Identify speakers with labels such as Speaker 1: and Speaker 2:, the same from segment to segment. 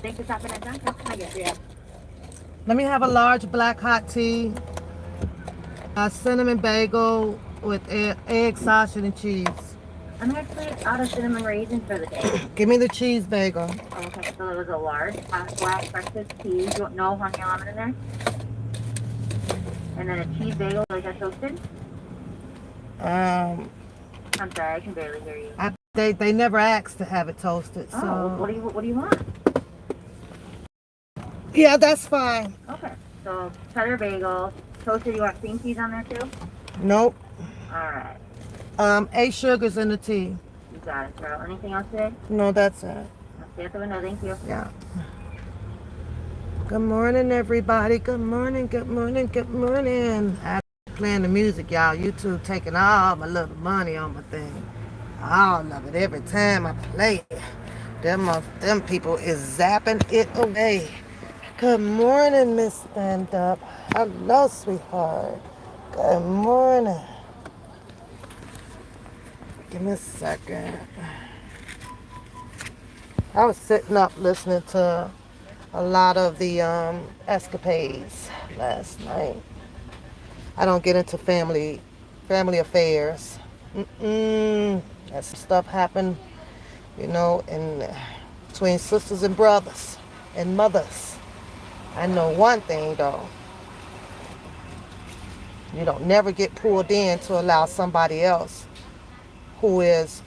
Speaker 1: Thanks for stopping at Dunkin'. What can I get for you?
Speaker 2: Let me have a large black hot tea, a cinnamon bagel with egg, sausage, and cheese.
Speaker 1: I'm actually out of cinnamon raisins for the day.
Speaker 2: Give me the cheese bagel.
Speaker 1: Okay, so it was a large hot black breakfast tea. You want no honey almond in there? And then a cheese bagel, like that toasted?
Speaker 2: Um,
Speaker 1: I'm sorry, I can barely hear you.
Speaker 2: they never asked to have it toasted.
Speaker 1: Oh,
Speaker 2: So
Speaker 1: what do you want?
Speaker 2: yeah, that's fine.
Speaker 1: Okay, so cheddar bagel, toasted. You want cream cheese on there too?
Speaker 2: Nope.
Speaker 1: All right,
Speaker 2: 8 sugars in the tea.
Speaker 1: you got it, girl. Anything else today?
Speaker 2: No, that's it.
Speaker 1: I'll stay at the window. Thank you.
Speaker 2: Yeah. Good morning, everybody. Good morning. Good morning. Good morning. I'm playing the music, y'all. YouTube taking all my little money on my thing. All of it. Every time I play it, them people is zapping it away. Good morning, Miss Stand Up. Hello, sweetheart. Good morning. Give me a second. I was sitting up listening to a lot of the escapades last night. I don't get into family affairs. That stuff happened, in between sisters and brothers and mothers. I know one thing though. You don't never get pulled in to allow somebody else who is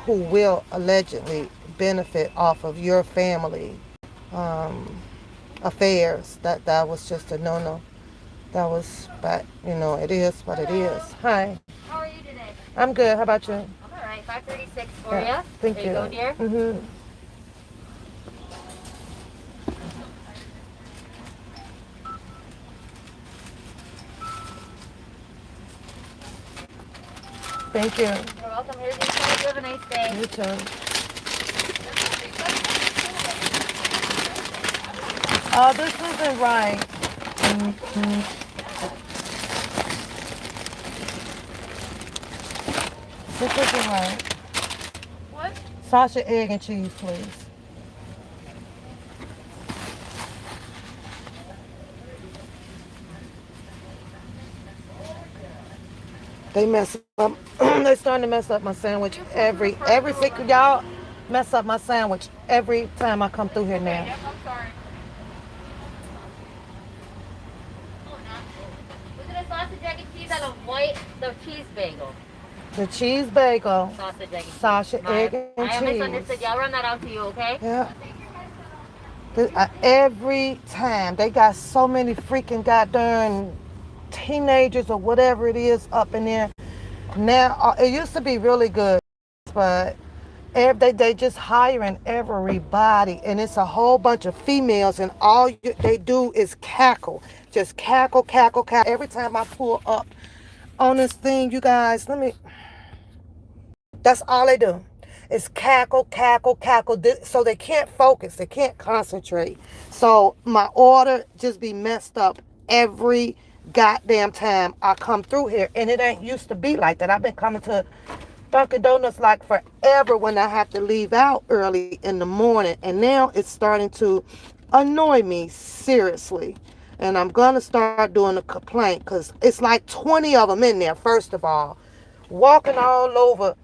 Speaker 2: who will allegedly benefit off of your family affairs. That was just a no. That was, but it is what it is. Hi.
Speaker 1: How are you today?
Speaker 2: I'm good. How about you?
Speaker 1: I'm all right. 536 for
Speaker 2: Yeah,
Speaker 1: you.
Speaker 2: thank
Speaker 1: There
Speaker 2: you.
Speaker 1: you go, dear.
Speaker 2: Thank you.
Speaker 1: You're welcome. Here's your food. You have a nice day.
Speaker 2: You too. Oh, this isn't right. This isn't right.
Speaker 1: What?
Speaker 2: Sausage, egg, and cheese, please. They mess up. They starting to mess up my sandwich every single y'all mess up my sandwich every time I come through here now.
Speaker 1: Yep, I'm sorry. Was it a sausage, egg, and cheese on the cheese bagel?
Speaker 2: The cheese bagel,
Speaker 1: Sausage, egg, and cheese.
Speaker 2: sausage, egg, and
Speaker 1: I
Speaker 2: cheese.
Speaker 1: misunderstood. Y'all run that out to you, okay?
Speaker 2: Yeah. Every time they got so many freaking goddamn teenagers or whatever it is up in there. Now it used to be really good, but they just hiring everybody, and it's a whole bunch of females, and all they do is cackle, just cackle, cackle, cackle. Every time I pull up on this thing, you guys, that's all they do. Is cackle, cackle, cackle. So they can't focus. They can't concentrate. So my order just be messed up every goddamn time I come through here. And it ain't used to be like that. I've been coming to Dunkin' Donuts like forever when I have to leave out early in the morning. And now it's starting to annoy me seriously. And I'm going to start doing a complaint because it's like 20 of them in there, first of all, walking all over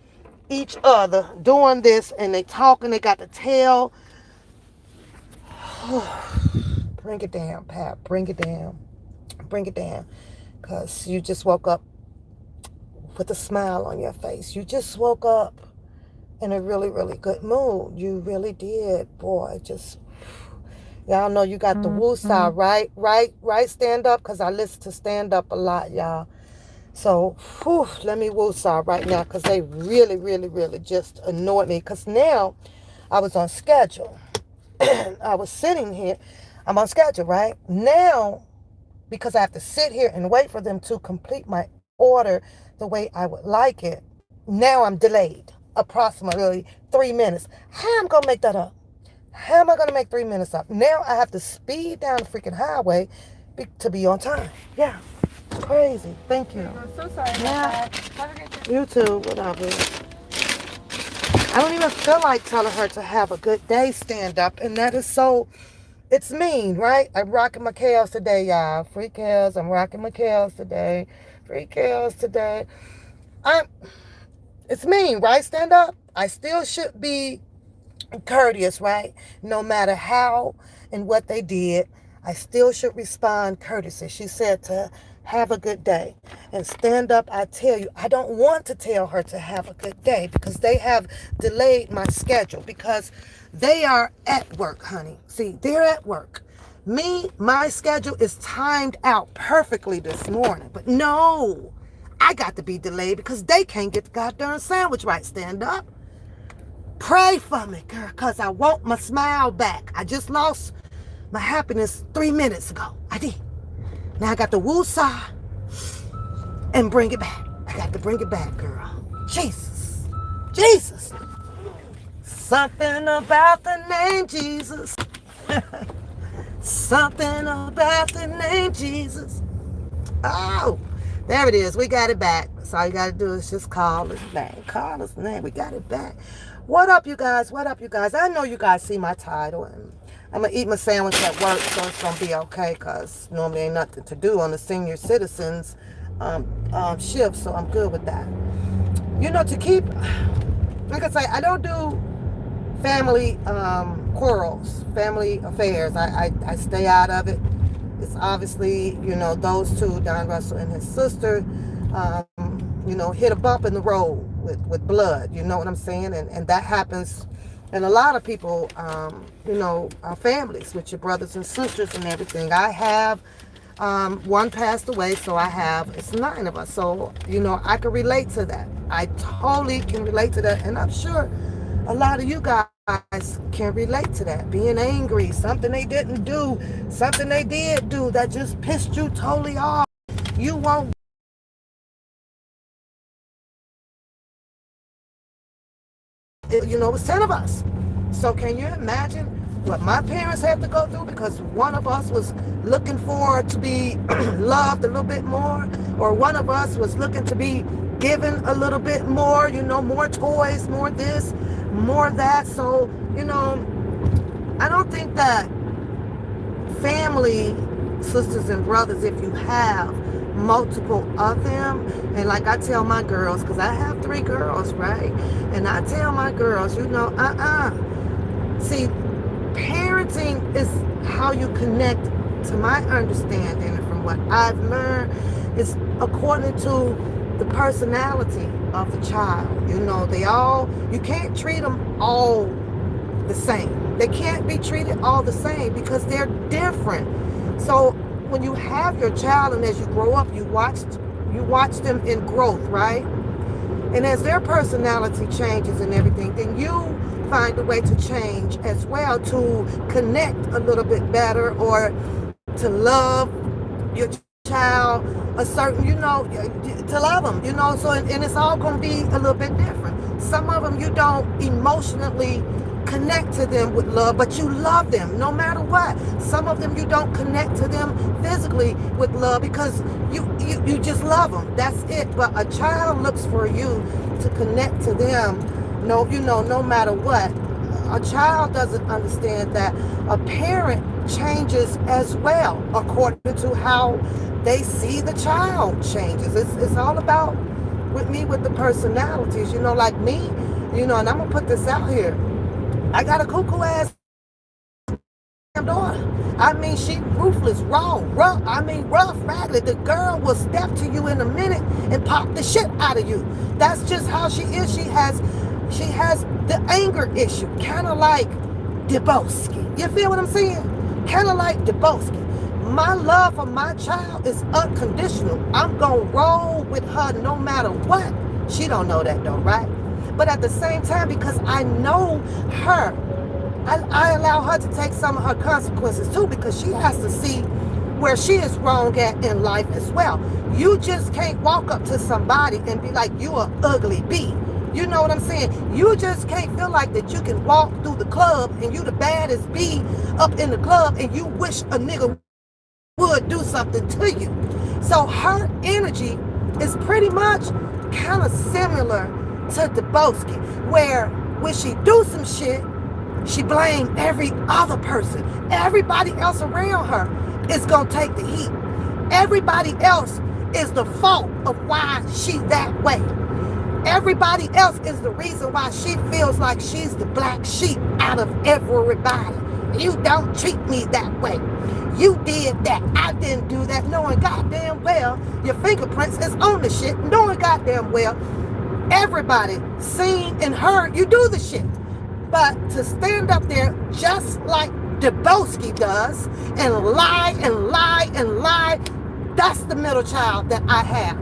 Speaker 2: each other, doing this, and they talking, they got the tail. Bring it down, Pat. Bring it down. Bring it down. Because you just woke up with a smile on your face. You just woke up in a really, really good mood. You really did. Boy, just... Y'all know you got the woo side, right? Right, stand up, because I listen to stand up a lot, y'all. So, let me woosah right now because they really, really, really just annoyed me. Because now I was on schedule. I was sitting here. I'm on schedule, right? Now, because I have to sit here and wait for them to complete my order the way I would like it, now I'm delayed approximately 3 minutes. How am I going to make that up? How am I going to make 3 minutes up? Now I have to speed down the freaking highway to be on time. Yeah. Crazy. Thank you.
Speaker 1: I'm so sorry about
Speaker 2: Yeah.
Speaker 1: that. Have a great day.
Speaker 2: You too. Whatever. I don't even feel like telling her to have a good day, stand up. And that is so, it's mean, right? I'm rocking my Kales today, y'all. Free Kales. I'm rocking my Kales today. Free Kales today. I'm, it's mean, right? Stand up. I still should be courteous, right? No matter how and what they did, I still should respond courtesy. She said to have a good day and stand up. I tell you, I don't want to tell her to have a good day because they have delayed my schedule because they are at work, honey. See, they're at work. Me, my schedule is timed out perfectly this morning, but no, I got to be delayed because they can't get the goddamn sandwich right. Stand up. Pray for me, girl, because I want my smile back. I just lost my happiness 3 minutes ago. I did. Now I got to woo-saw and bring it back. I got to bring it back, girl. Jesus. Jesus. Something about the name Jesus. Something about the name Jesus. Oh, there it is. We got it back. So all you got to do is just call his name. Call his name. We got it back. What up, you guys? What up, you guys? I know you guys see my title, and I'm going to eat my sandwich at work, so it's going to be okay, because normally ain't nothing to do on the senior citizens shift, so I'm good with that. You know, to keep, like I say, I don't do family quarrels, family affairs. I stay out of it. It's obviously, you know, those two, Don Russell and his sister, you know, hit a bump in the road with blood, you know what I'm saying? And that happens in a lot of people, you know, families with your brothers and sisters and everything. I have, one passed away, so it's 9 of us. So, you know, I can relate to that. I totally can relate to that. And I'm sure a lot of you guys can relate to that. Being angry, something they didn't do, something they did do that just pissed you totally off. You won't. You know, it was 10 of us. So can you imagine what my parents had to go through because one of us was looking for to be loved a little bit more, or one of us was looking to be given a little bit more, you know, more toys, more this, more that. So, you know, I don't think that family, sisters and brothers, if you have multiple of them, and like I tell my girls, because I have 3 girls, right? And I tell my girls, you know, see, parenting is how you connect, to my understanding and from what I've learned, is according to the personality of the child. You know, you can't treat them all the same. They can't be treated all the same because they're different. So when you have your child and as you grow up, you watch them in growth, right? And as their personality changes and everything, then you find a way to change as well, to connect a little bit better, or to love your child a certain, you know, to love them, you know. So and it's all going to be a little bit different. Some of them you don't emotionally connect to them with love, but you love them no matter what. Some of them you don't connect to them physically with love because you just love them. That's it. But a child looks for you to connect to them, no matter what. A child doesn't understand that a parent changes as well according to how they see the child changes. It's all about, with the personalities, you know, like me, you know, and I'm gonna put this out here. I got a cuckoo ass daughter. I mean, she ruthless, rough, raggedy. The girl will step to you in a minute and pop the shit out of you. That's just how she is. She has the anger issue, kind of like Deboski. You feel what I'm saying? Kind of like Deboski. My love for my child is unconditional. I'm gonna roll with her no matter what. She don't know that though, right? But at the same time, because I know her, I allow her to take some of her consequences too, because she has to see where she is wrong at in life as well. You just can't walk up to somebody and be like, you an ugly bee. You know what I'm saying? You just can't feel like that you can walk through the club and you the baddest bee up in the club and you wish a nigga would do something to you. So her energy is pretty much kind of similar to Deboski, where when she do some shit, she blame every other person. Everybody else around her is gonna take the heat. Everybody else is the fault of why she's that way. Everybody else is the reason why she feels like she's the black sheep out of everybody. You don't treat me that way. You did that. I didn't do that. Knowing goddamn well your fingerprints is on the shit. Knowing goddamn well everybody seen and heard you do the shit. But to stand up there just like Deboski does and lie and lie and lie, that's the middle child that I have.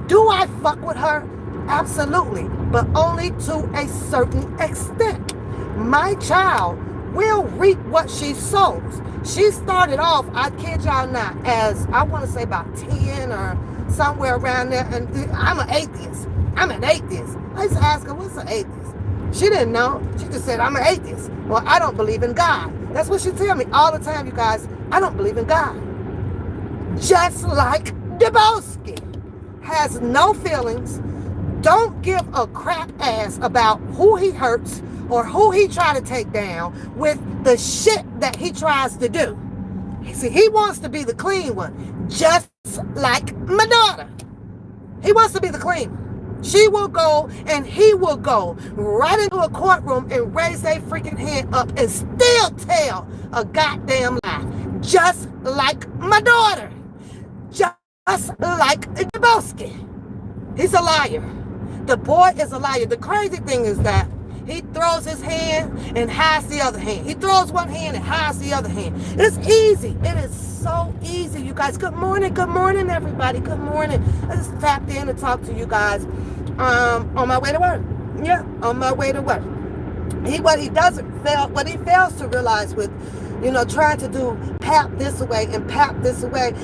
Speaker 2: Do I fuck with her? Absolutely, but only to a certain extent. My child will reap what she sows. She started off, I kid y'all not, as I want to say about 10 or somewhere around there, and I'm an atheist. I'm an atheist. I used to ask her, what's an atheist? She didn't know. She just said, I'm an atheist. Well, I don't believe in God. That's what she tell me all the time, you guys. I don't believe in God. Just like Deboski has no feelings, don't give a crap ass about who he hurts or who he try to take down with the shit that he tries to do. See, he wants to be the clean one, just like my daughter. He wants to be the clean one. She will go and he will go right into a courtroom and raise their freaking hand up and still tell a goddamn lie. Just like my daughter. Just like Deboski. He's a liar. The boy is a liar. The crazy thing is that he throws his hand and hides the other hand. He throws one hand and hides the other hand. It's easy. It is so easy, you guys. Good morning, everybody. Good morning. I just tapped in to talk to you guys on my way to work. Yeah, on my way to work. What he fails to realize with, trying to do pap this away and pap this away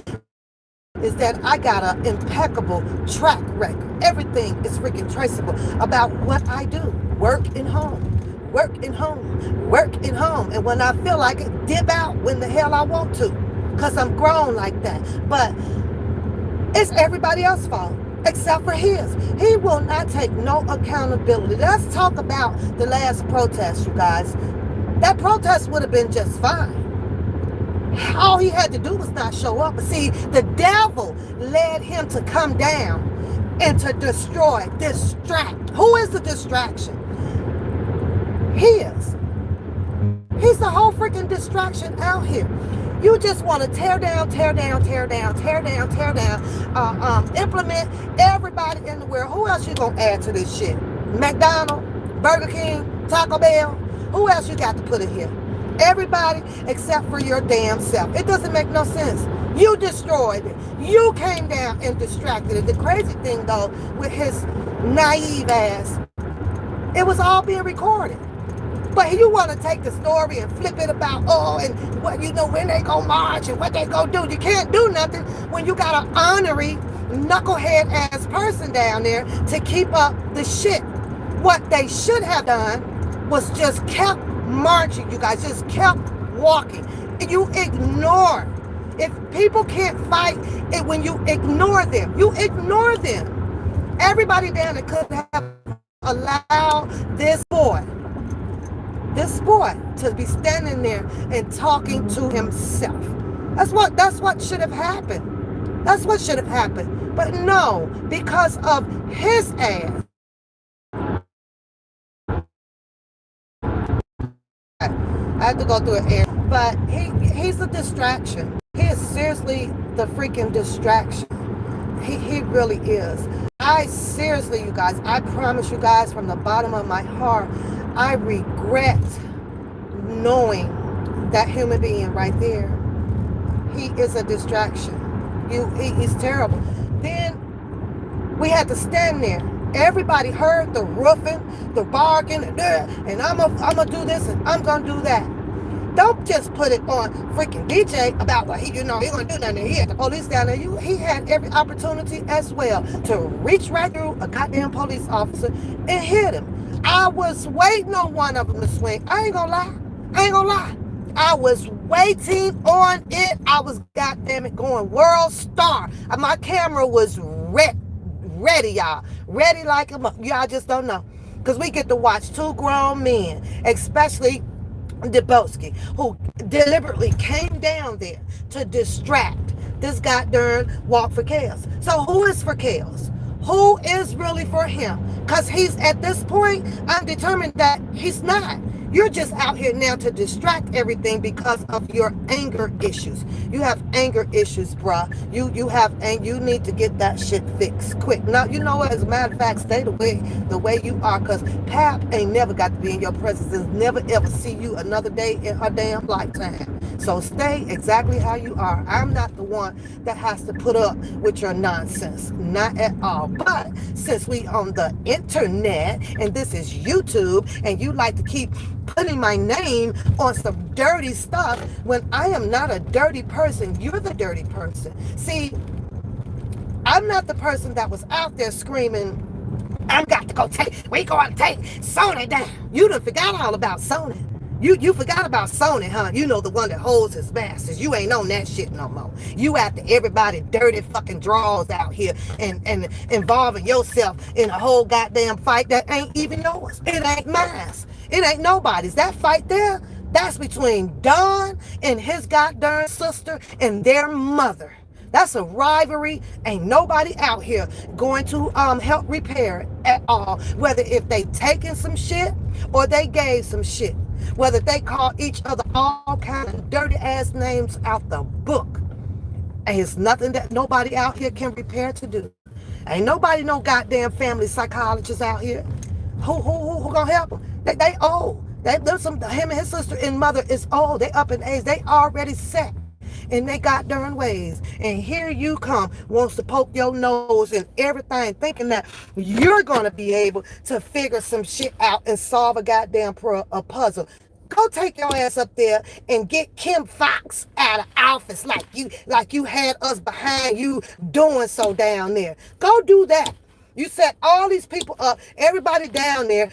Speaker 2: is that I got an impeccable track record. Everything is freaking traceable about what I do. Work and home. Work and home. Work and home. And when I feel like it, dip out when the hell I want to. Because I'm grown like that. But it's everybody else's fault except for his. He will not take no accountability. Let's talk about the last protest, you guys. That protest would have been just fine. All he had to do was not show up. But see, the devil led him to come down and to destroy, distract. Who is the distraction? He is. He's the whole freaking distraction out here. You just want to tear down, implement everybody in the world. Who else you going to add to this shit? McDonald's, Burger King, Taco Bell. Who else you got to put in here? Everybody except for your damn self. It doesn't make no sense. You destroyed it. You came down and distracted it. The crazy thing, though, with his naive ass, it was all being recorded. But you want to take the story and flip it about, and what, when they go march and what they go do. You can't do nothing when you got an honorary, knucklehead ass person down there to keep up the shit. What they should have done was just kept marching, you guys. Just kept walking. You ignore. If people can't fight it when you ignore them, you ignore them. Everybody down there could have allowed this boy to be standing there and talking to himself. That's what should have happened. That's what should have happened. But no, because of his ass. I have to go through an air. But he's a distraction. He is seriously the freaking distraction. He really is. I seriously, you guys, I promise you guys from the bottom of my heart, I regret knowing that human being right there. He is a distraction. He's terrible. Then we had to stand there. Everybody heard the roofing, the barking, and I'm gonna do this and I'm gonna do that. Don't just put it on freaking DJ about what he gonna do nothing. He had the police down there. He had every opportunity as well to reach right through a goddamn police officer and hit him. I was waiting on one of them to swing. I ain't gonna lie. I was waiting on it. I was goddamn it going world star. My camera was ready, y'all. Ready like y'all just don't know. Because we get to watch two grown men, especially Deboski, who deliberately came down there to distract this goddamn walk for chaos. So who is for chaos? Who is really for him? Because he's at this point, I'm determined that he's not. You're just out here now to distract everything because of your anger issues. You have anger issues, bruh. You have, and you need to get that shit fixed quick. Now, you know what? As a matter of fact, stay the way you are, because Pap ain't never got to be in your presence and never ever see you another day in her damn lifetime. So stay exactly how you are. I'm not the one that has to put up with your nonsense. Not at all. But since we on the internet and this is YouTube and you like to keep putting my name on some dirty stuff when I am not a dirty person, you're the dirty person. See, I'm not the person that was out there screaming, I'm got to go we going to take Sony down. You done forgot all about Sony. You forgot about Sony, huh? You know, the one that holds his masters. You ain't on that shit no more. You after everybody dirty fucking draws out here and involving yourself in a whole goddamn fight that ain't even yours. It ain't mine. It ain't nobody's. That fight there, that's between Don and his goddamn sister and their mother. That's a rivalry. Ain't nobody out here going to help repair it at all. Whether if they taking some shit or they gave some shit. Whether they call each other all kind of dirty ass names out the book. And it's nothing that nobody out here can repair to do. Ain't nobody no goddamn family psychologist out here. Who gonna help them? They old. There's some, him and his sister and mother is old. They up in age. They already set in they goddamn ways. And here you come, wants to poke your nose and everything, thinking that you're gonna be able to figure some shit out and solve a goddamn puzzle. Go take your ass up there and get Kim Fox out of office like you had us behind you doing so down there. Go do that. You set all these people up, everybody down there,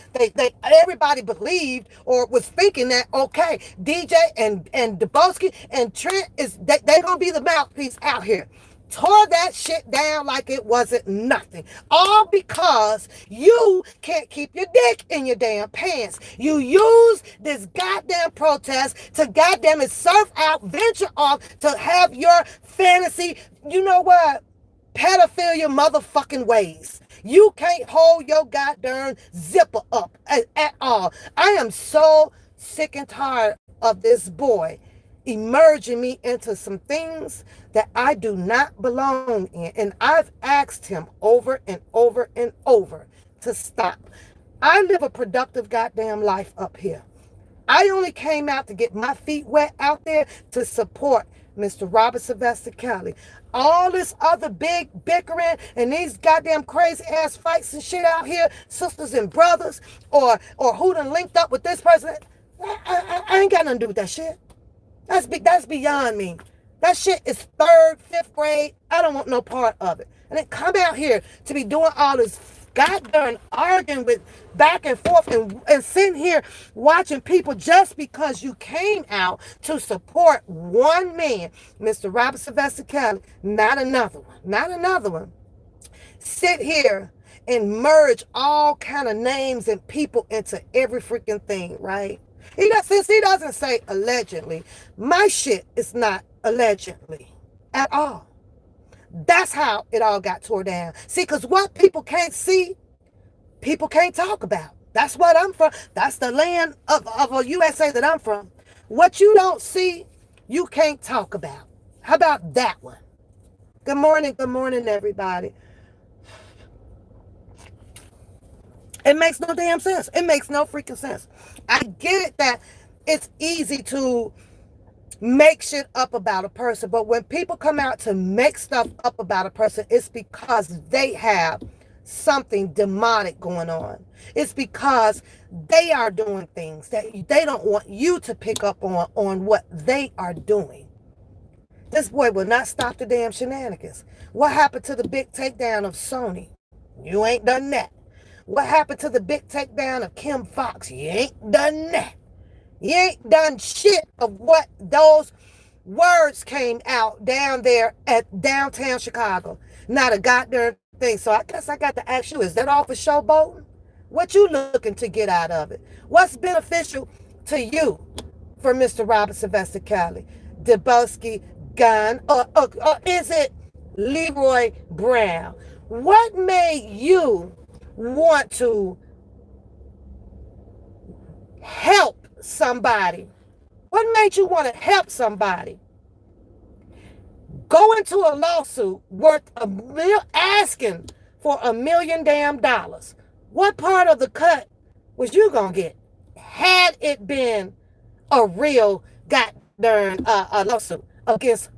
Speaker 2: everybody believed or was thinking that, okay, DJ and Deboski and Trent they gonna be the mouthpiece out here. Tore that shit down like it wasn't nothing. All because you can't keep your dick in your damn pants. You use this goddamn protest to goddamn it surf out, venture off to have your fantasy, you know what, pedophilia motherfucking ways. You can't hold your goddamn zipper up at all. I am so sick and tired of this boy emerging me into some things that I do not belong in. And I've asked him over and over and over to stop. I live a productive goddamn life up here. I only came out to get my feet wet out there to support Mr. Robert Sylvester Kelly. All this other big bickering and these goddamn crazy ass fights and shit out here, sisters and brothers, or who done linked up with this person, I ain't got nothing to do with that shit. That's beyond me. That shit is 3rd, 5th grade. I don't want no part of it. And then come out here to be doing all this goddamn arguing with back and forth and sitting here watching people just because you came out to support one man, Mr. Robert Sylvester Kelly, not another one. Sit here and merge all kind of names and people into every freaking thing, right? Since he doesn't say allegedly, my shit is not allegedly at all. That's how it all got tore down. See, because what people can't see, people can't talk about. That's what I'm from. That's the land of a USA that I'm from. What you don't see, you can't talk about. How about that one? Good morning, everybody. It makes no damn sense. It makes no freaking sense. I get it that it's easy to make shit up about a person, but when people come out to make stuff up about a person, it's because they have something demonic going on. It's because they are doing things that they don't want you to pick up on what they are doing. This boy will not stop the damn shenanigans. What happened to the big takedown of Sony? You ain't done that. What happened to the big takedown of Kim Fox? You ain't done that. You ain't done shit of what those words came out down there at downtown Chicago. Not a goddamn thing. So I guess I got to ask you, is that all for showboating? What you looking to get out of it? What's beneficial to you for Mr. Robert Sylvester Kelly, Deboski, Gunn, or is it Leroy Brown? What made you want to help somebody? What made you want to help somebody go into a lawsuit worth asking for $1 million damn dollars? What part of the cut was you gonna get had it been a real goddamn lawsuit against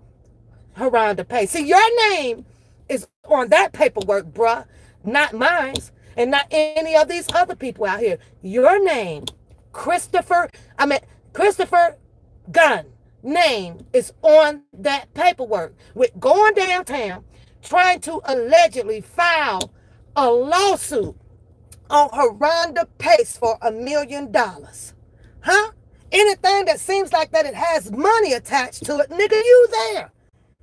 Speaker 2: Haronda Pay? See, your name is on that paperwork, bruh, not mine, and not any of these other people out here. Your name, Christopher Gunn, name is on that paperwork with going downtown trying to allegedly file a lawsuit on Haronda Pace for $1 million. Huh? Anything that seems like that it has money attached to it, nigga, you there.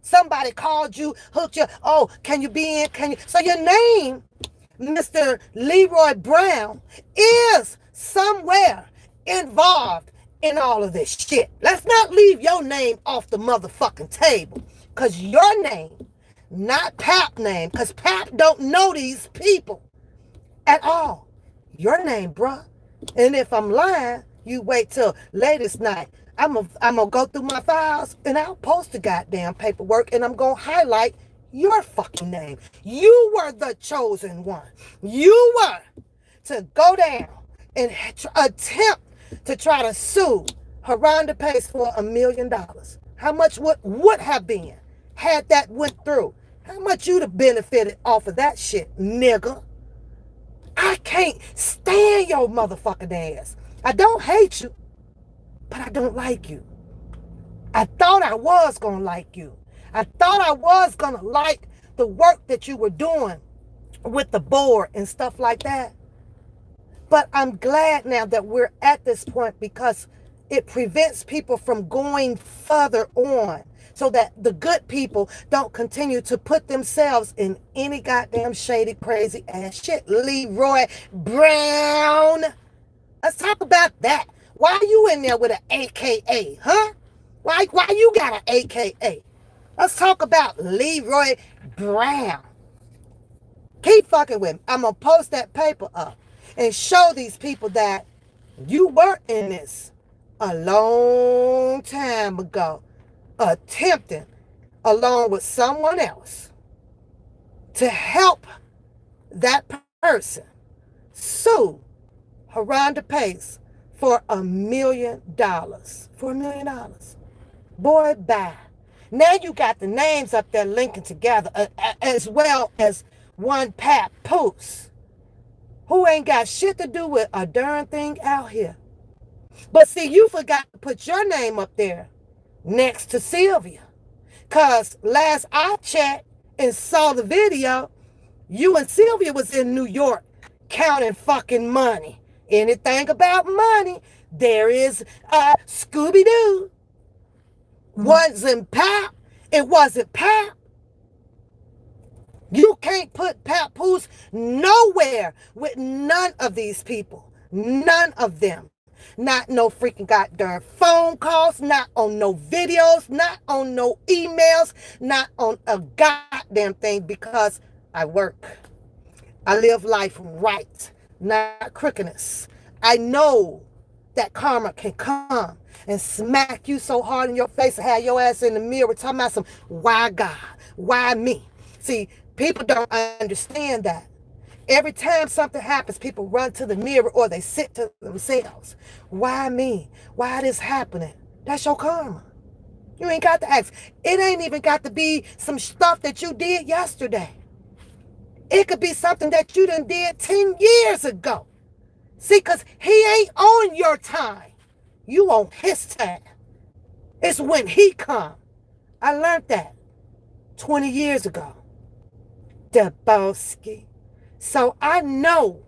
Speaker 2: Somebody called you, hooked you, oh, can you be in? Can you? So your name, Mr. Leroy Brown, is somewhere involved in all of this shit. Let's not leave your name off the motherfucking table. Because your name, not Pap name, because Pap don't know these people at all. Your name, bruh. And if I'm lying, you wait till latest night. I'm gonna go through my files and I'll post the goddamn paperwork and I'm gonna highlight your fucking name. You were the chosen one. You were to go down and attempt to try to sue Haronda Pace for $1 million. How much would have been had that went through? How much you'd have benefited off of that shit, nigga? I can't stand your motherfucking ass. I don't hate you, but I don't like you. I thought I was gonna like you. I thought I was gonna like the work that you were doing with the board and stuff like that. But I'm glad now that we're at this point because it prevents people from going further on so that the good people don't continue to put themselves in any goddamn shady, crazy ass shit. Leroy Brown. Let's talk about that. Why are you in there with an AKA, huh? Why you got an AKA? Let's talk about Leroy Brown. Keep fucking with me. I'm going to post that paper up and show these people that you were in this a long time ago, attempting, along with someone else, to help that person sue Haronda Pace for $1 million. For $1 million. Boy, bye. Now you got the names up there linking together, as well as one Pat Poose, who ain't got shit to do with a darn thing out here. But see, you forgot to put your name up there next to Sylvia. Because last I checked and saw the video, you and Sylvia was in New York counting fucking money. Anything about money, there is Scooby-Doo. Wasn't Pap. It wasn't Pap. You can't put Pap Poose nowhere with none of these people. None of them. Not no freaking goddamn phone calls, not on no videos, not on no emails, not on a goddamn thing, because I work. I live life right, not crookedness. I know that karma can come and smack you so hard in your face and have your ass in the mirror talking about some, why God? Why me? See, people don't understand that. Every time something happens, people run to the mirror or they sit to themselves. Why me? Why this happening? That's your karma. You ain't got to ask. It ain't even got to be some stuff that you did yesterday. It could be something that you done did 10 years ago. See, because he ain't on your time. You on his time. It's when he come. I learned that 20 years ago. Deboski. So I know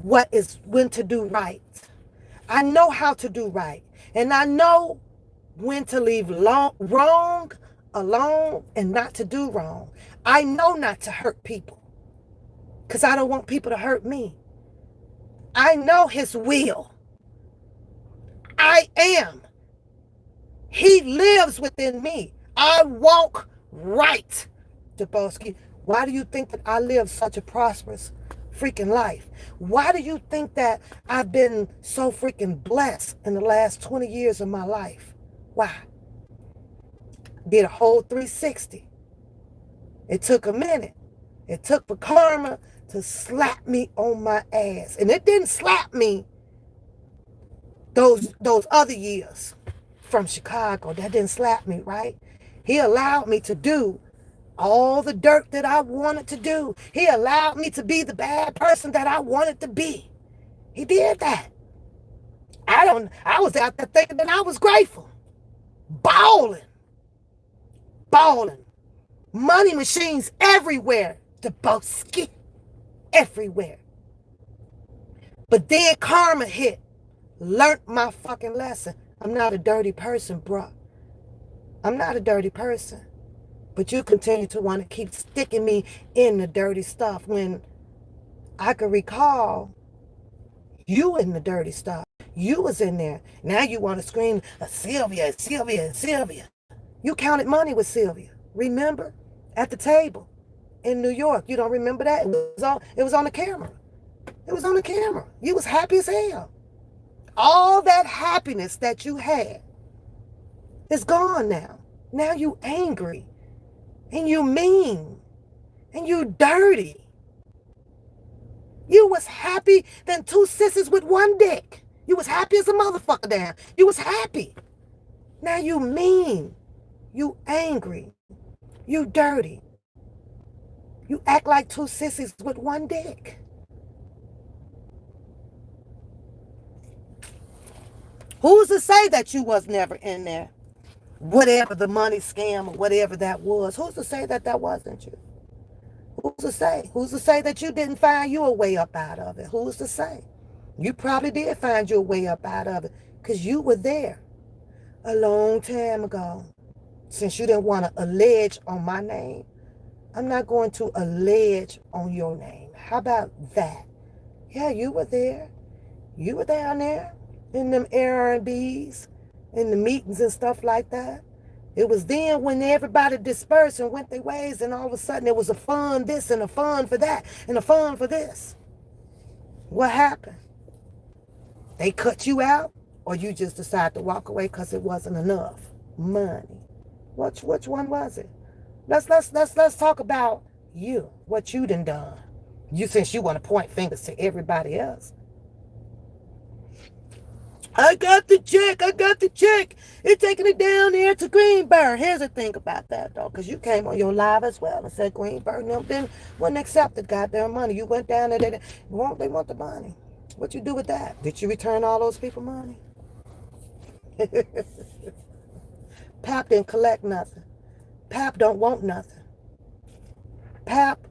Speaker 2: when to do right. I know how to do right. And I know when to leave wrong alone and not to do wrong. I know not to hurt people. because I don't want people to hurt me. I know his will. I am. He lives within me. I walk right, Deboski. Why do you think that I live such a prosperous freaking life? Why do you think that I've been so freaking blessed in the last 20 years of my life? Why? Did a whole 360. It took a minute. It took for karma to slap me on my ass. And it didn't slap me those other years from Chicago. That didn't slap me, right? He allowed me to do all the dirt that I wanted to do. He allowed me to be the bad person that I wanted to be. He did that. I was out there thinking that I was grateful. Balling. Money machines everywhere. Deboski. Everywhere. But then karma hit. Learned my fucking lesson. I'm not a dirty person, bruh. I'm not a dirty person. But you continue to want to keep sticking me in the dirty stuff when I can recall you in the dirty stuff. You was in there. Now you want to scream, Sylvia, Sylvia, Sylvia. You counted money with Sylvia. Remember? At the table in New York. You don't remember that? It was on the camera. It was on the camera. You was happy as hell. All that happiness that you had is gone now. Now you angry. And you mean. And you dirty. You was happy than two sissies with one dick. You was happy as a motherfucker damn. You was happy. Now you mean. You angry. You dirty. You act like two sissies with one dick. Who's to say that you was never in there? Whatever the money scam or whatever that was. Who's to say that that wasn't you? Who's to say? Who's to say that you didn't find you a way up out of it? Who's to say? You probably did find your way up out of it because you were there a long time ago. Since you didn't want to allege on my name, I'm not going to allege on your name. How about that? Yeah, you were there. You were down there in them Airbnbs, in the meetings and stuff like that. It was then when everybody dispersed and went their ways, and all of a sudden there was a fund this and a fund for that and a fund for this. What happened? They cut you out, or you just decided to walk away because it wasn't enough money? Which one was it? Let's talk about you, what you done. You, since you want to point fingers to everybody else. I got the check. It's taking it down there to Greenberg. Here's the thing about that, though, because you came on your live as well and said Greenberg then wouldn't accept the goddamn money. You went down there, they want the money. What you do with that? Did you return all those people money? Pap didn't collect nothing. Pap don't want nothing. Pap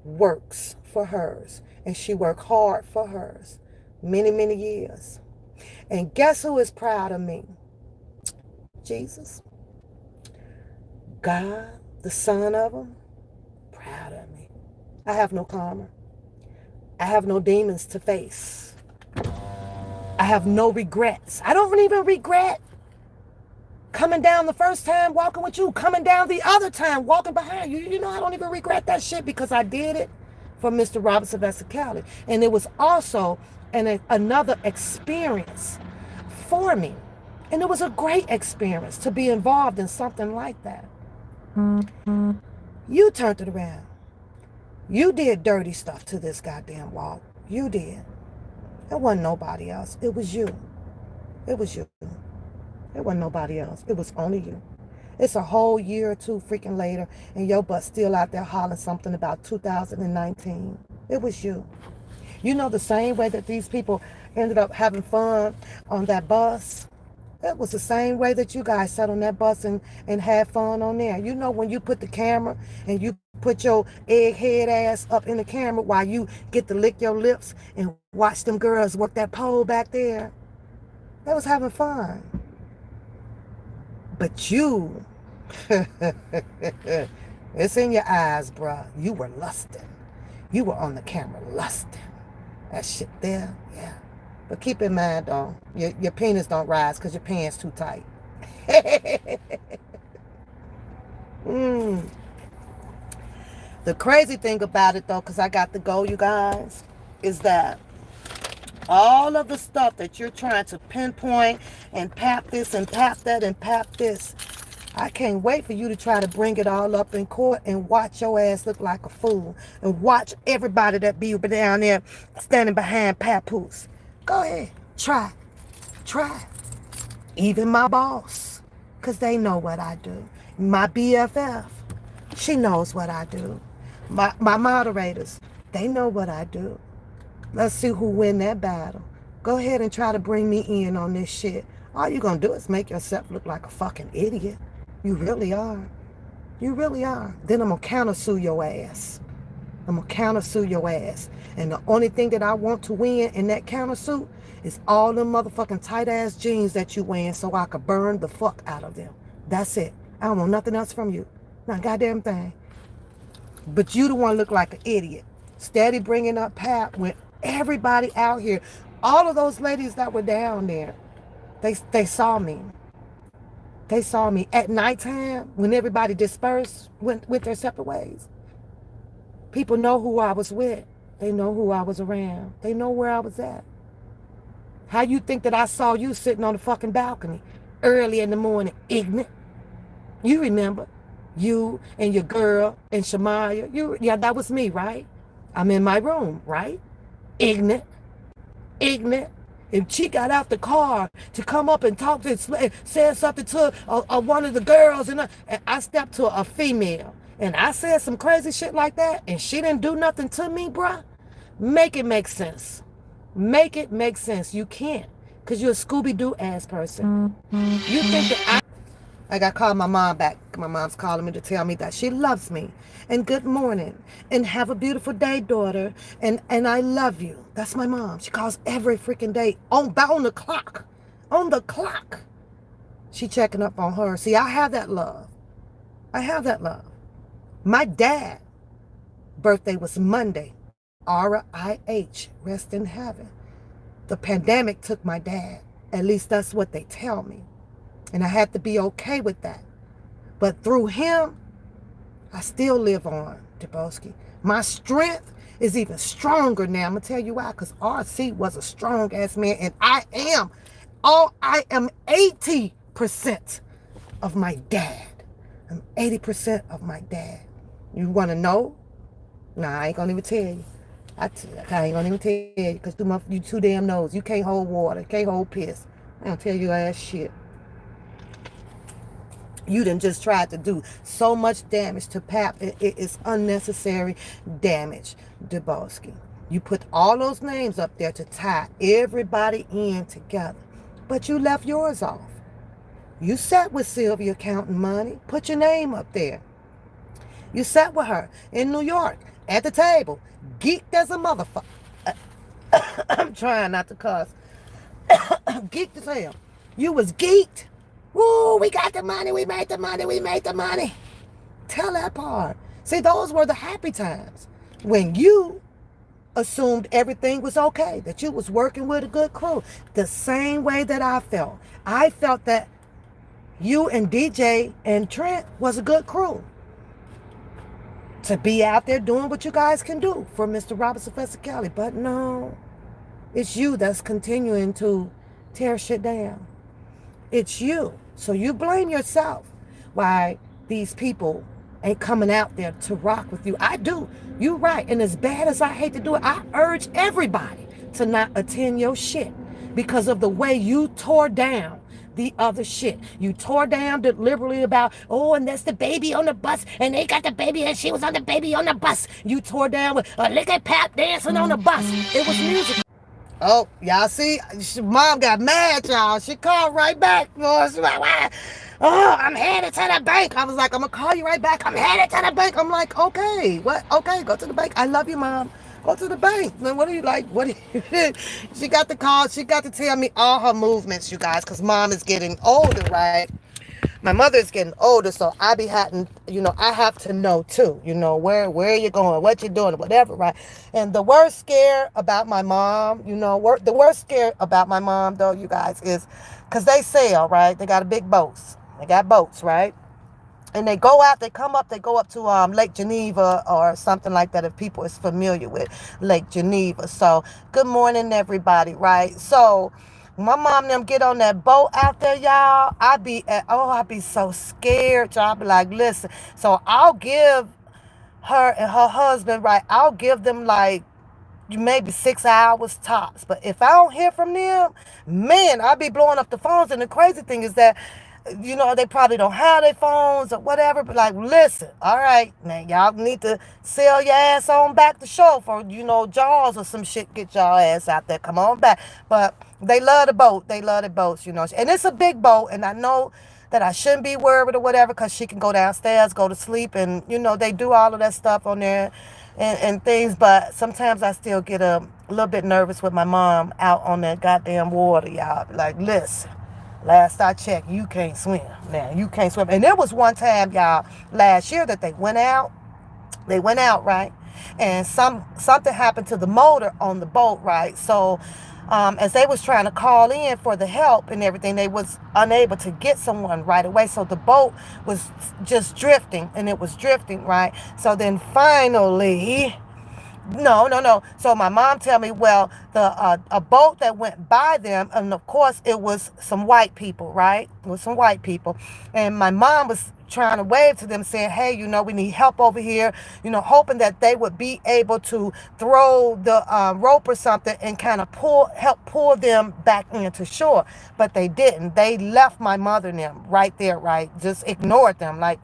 Speaker 2: works for hers, and she worked hard for hers many, many years. And guess who is proud of me? Jesus. God, the Son of him, proud of me. I have no karma. I have no demons to face. I have no regrets. I don't even regret coming down the first time walking with you, coming down the other time walking behind you. You know, I don't even regret that shit because I did it for Mr. Robert Sylvester Kelly. And it was also another experience for me. And it was a great experience to be involved in something like that. Mm-hmm. You turned it around. You did dirty stuff to this goddamn walk. You did. It wasn't nobody else. It was you. It was you. It wasn't nobody else. It was only you. It's a whole year or two freaking later, and your butt still out there hollering something about 2019. It was you. You know, the same way that these people ended up having fun on that bus, it was the same way that you guys sat on that bus and had fun on there. You know, when you put the camera and you put your egghead ass up in the camera while you get to lick your lips and watch them girls work that pole back there, they was having fun. But you, it's in your eyes, bruh. You were lusting. You were on the camera lusting. That shit there, yeah. But keep in mind, though, your penis don't rise because your pants too tight. mm. The crazy thing about it, though, because I got to go, you guys, is that all of the stuff that you're trying to pinpoint and pap this and pap that and pap this, I can't wait for you to try to bring it all up in court and watch your ass look like a fool and watch everybody that be down there standing behind papoose. Go ahead. Try. Even my boss, because they know what I do. My BFF, she knows what I do. My moderators, they know what I do. Let's see who win that battle. Go ahead and try to bring me in on this shit. All you're going to do is make yourself look like a fucking idiot. You really are. You really are. Then I'm going to countersue your ass. I'm going to countersue your ass. And the only thing that I want to win in that countersuit is all them motherfucking tight-ass jeans that you wearing so I could burn the fuck out of them. That's it. I don't want nothing else from you. Not a goddamn thing. But you the one look like an idiot. Steady bringing up Pap when everybody out here, all of those ladies that were down there, they saw me. They saw me at nighttime when everybody dispersed, went their separate ways. People know who I was with. They know who I was around. They know where I was at. How you think that I saw you sitting on the fucking balcony early in the morning, ignorant? You remember. You and your girl and Shamaya. Yeah, that was me, right? I'm in my room, right? Ignorant. If she got out the car to come up and talk to, said something to one of the girls, and I stepped to a female, and I said some crazy shit like that, and she didn't do nothing to me, bruh, make it make sense. Make it make sense. You can't, because you're a Scooby-Doo ass person. You think that I got to call my mom back. My mom's calling me to tell me that she loves me. And good morning. And have a beautiful day, daughter. And I love you. That's my mom. She calls every freaking day on the clock. On the clock. She checking up on her. See, I have that love. My dad birthday was Monday. R-I-H. Rest in heaven. The pandemic took my dad. At least that's what they tell me. And I had to be okay with that. But through him, I still live on, Deboski. My strength is even stronger now. I'm going to tell you why. Because RC was a strong-ass man. And I am 80% of my dad. I'm 80% of my dad. You want to know? Nah, I ain't going to even tell you. I ain't going to even tell you. Because you too damn knows. You can't hold water. Can't hold piss. I don't tell you ass shit. You done just tried to do so much damage to Pap. It is unnecessary damage, Deboski. You put all those names up there to tie everybody in together. But you left yours off. You sat with Sylvia counting money. Put your name up there. You sat with her in New York at the table. Geeked as a motherfucker. I'm trying not to cuss. Geeked as hell. You was geeked. Woo, we got the money, we made the money. Tell that part. See, those were the happy times. When you assumed everything was okay, that you was working with a good crew. The same way that I felt. I felt that you and DJ and Trent was a good crew. To be out there doing what you guys can do for Mr. Robinson Kelly. But no, it's you that's continuing to tear shit down. It's you. So you blame yourself why these people ain't coming out there to rock with you. I do. You're right. And as bad as I hate to do it, I urge everybody to not attend your shit because of the way you tore down the other shit. You tore down deliberately about, oh, and that's the baby on the bus, and they got the baby, and she was on the baby on the bus. You tore down with, look at Pap dancing on the bus. It was music. Oh, y'all see? Mom got mad, y'all. She called right back. Oh, I'm headed to the bank. I was like, I'm going to call you right back. I'm headed to the bank. I'm like, okay. What? Okay, go to the bank. I love you, Mom. Go to the bank. Then what are you like? What? She got the call. She got to tell me all her movements, you guys, because Mom is getting older, right? My mother's getting older, so I be having, I have to know too, where you going, what you doing, whatever, right? And the worst scare about my mom, the worst scare about my mom, though, you guys, is because they sail, right? They got a big boats. They got boats, right? And they go out, they go up to Lake Geneva or something like that, if people is familiar with Lake Geneva. So good morning, everybody, right? So my mom and them get on that boat out there, y'all. I be so scared, y'all. I be like, listen. So I'll give her and her husband, right? I'll give them like maybe 6 hours tops. But if I don't hear from them, man, I'll be blowing up the phones. And the crazy thing is that, they probably don't have their phones or whatever. But like, listen, all right, now y'all need to sail your ass on back to shore for, Jaws or some shit. Get y'all ass out there. Come on back. But they love the boat. They love the boats, And it's a big boat. And I know that I shouldn't be worried or whatever, because she can go downstairs, go to sleep. And, they do all of that stuff on there and things. But sometimes I still get a little bit nervous with my mom out on that goddamn water, y'all. Like, listen. Last I checked, you can't swim. Now, you can't swim. And there was one time, y'all, last year that they went out. They went out, right? And something happened to the motor on the boat, right? So as they was trying to call in for the help and everything, they was unable to get someone right away. So the boat was just drifting, and it was drifting, right? So then finally... No. So my mom tell me, well, a boat that went by them, and of course it was some white people, right? It was some white people, and my mom was trying to wave to them, saying, hey, we need help over here, hoping that they would be able to throw the rope or something and kind of help pull them back into shore. But they didn't. They left my mother and them right there, right? Just ignored them, like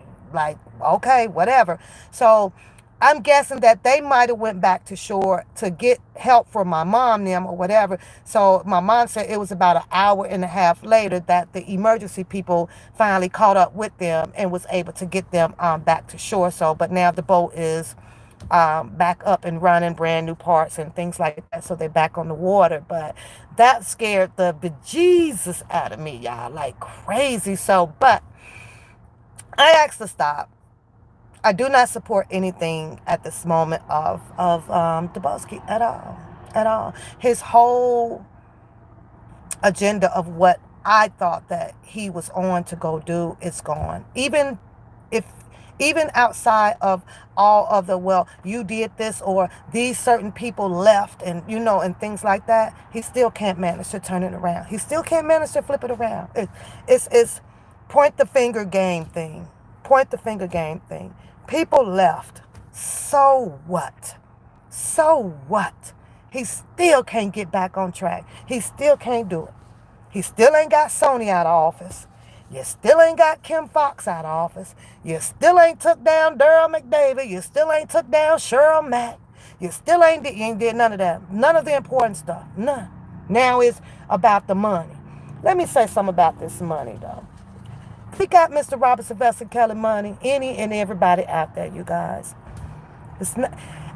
Speaker 2: okay, whatever. So I'm guessing that they might have went back to shore to get help from my mom, them, or whatever. So my mom said it was about an hour and a half later that the emergency people finally caught up with them and was able to get them back to shore. So, but now the boat is back up and running, brand new parts and things like that. So they're back on the water. But that scared the bejesus out of me, y'all, like crazy. So, but I asked to stop. I do not support anything at this moment of Deboski at all. At all. His whole agenda of what I thought that he was on to go do is gone. Even outside of all of the, well, you did this or these certain people left and, and things like that, he still can't manage to turn it around. He still can't manage to flip it around. It's point the finger game thing. Point the finger game thing. People left. So what? So what? He still can't get back on track. He still can't do it. He still ain't got Sony out of office. You still ain't got Kim Fox out of office. You still ain't took down Daryl McDavid. You still ain't took down Cheryl Mack. You ain't did none of that. None of the important stuff. None. Now it's about the money. Let me say something about this money, though. We got Mr. Robert Sylvester Kelly money, any and everybody out there, you guys.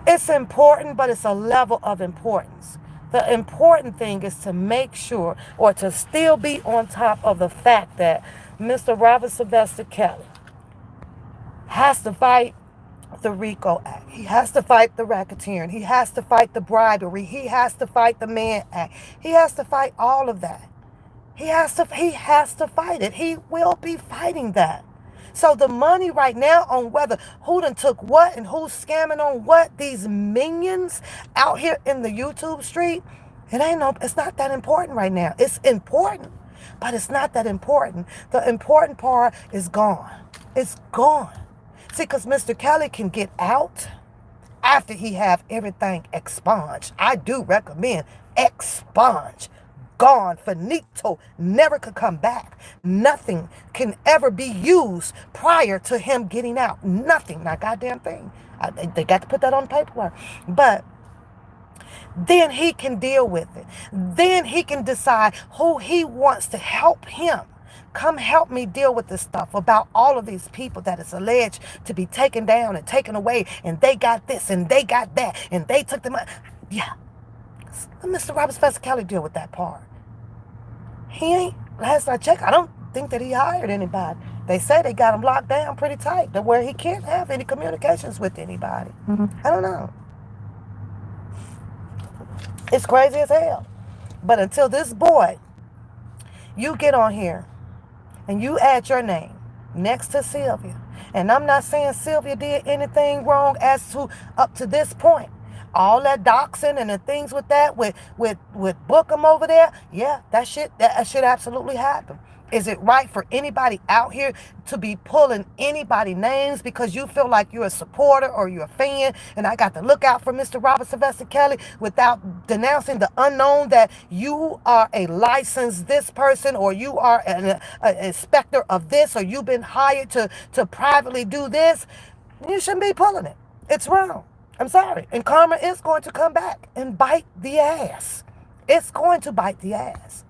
Speaker 2: It's important, but it's a level of importance. The important thing is to make sure, or to still be on top of the fact that Mr. Robert Sylvester Kelly has to fight the RICO Act. He has to fight the racketeering. He has to fight the bribery. He has to fight the Mann Act. He has to fight all of that. He has to fight it. He will be fighting that. So the money right now on whether who done took what and who's scamming on what, these minions out here in the YouTube street, it's not that important right now. It's important, but it's not that important. The important part is gone. It's gone. See, because Mr. Kelly can get out after he have everything expunged. I do recommend expunge. Gone, finito, never could come back. Nothing can ever be used prior to him getting out. Nothing, not a goddamn thing. They got to put that on paperwork. But then he can deal with it. Then he can decide who he wants to help him. Come help me deal with this stuff about all of these people that is alleged to be taken down and taken away. And they got this and they got that and they took the money. Yeah. Let Mr. Robert Sylvester Kelly deal with that part. He ain't, last I checked, I don't think that he hired anybody. They say they got him locked down pretty tight to where he can't have any communications with anybody. I don't know. It's crazy as hell. But until this boy, you get on here and you add your name next to Sylvia. And I'm not saying Sylvia did anything wrong as to up to this point. All that doxing and the things with that, with Bookham over there, yeah, that shit absolutely happen. Is it right for anybody out here to be pulling anybody names because you feel like you're a supporter or you're a fan and I got to look out for Mr. Robert Sylvester Kelly without denouncing the unknown that you are a licensed this person or you are an inspector of this or you've been hired to privately do this? You shouldn't be pulling it. It's wrong. I'm sorry. And karma is going to come back and bite the ass. It's going to bite the ass.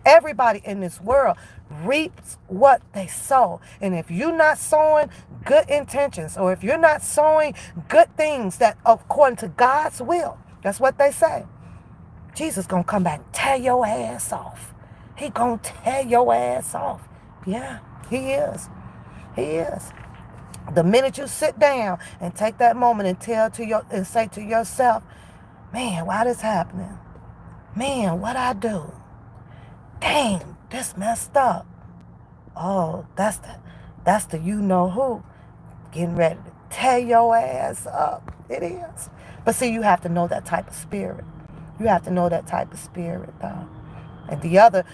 Speaker 2: Everybody in this world reaps what they sow. And if you're not sowing good intentions or if you're not sowing good things that according to God's will, that's what they say, Jesus gonna come back and tear your ass off. He gonna tear your ass off. Yeah, he is. He is. The minute you sit down and take that moment and say to yourself, man, why this happening? Man, what I do? Dang, this messed up. Oh, that's the you know who getting ready to tear your ass up. It is. But see, you have to know that type of spirit. You have to know that type of spirit, though. And the other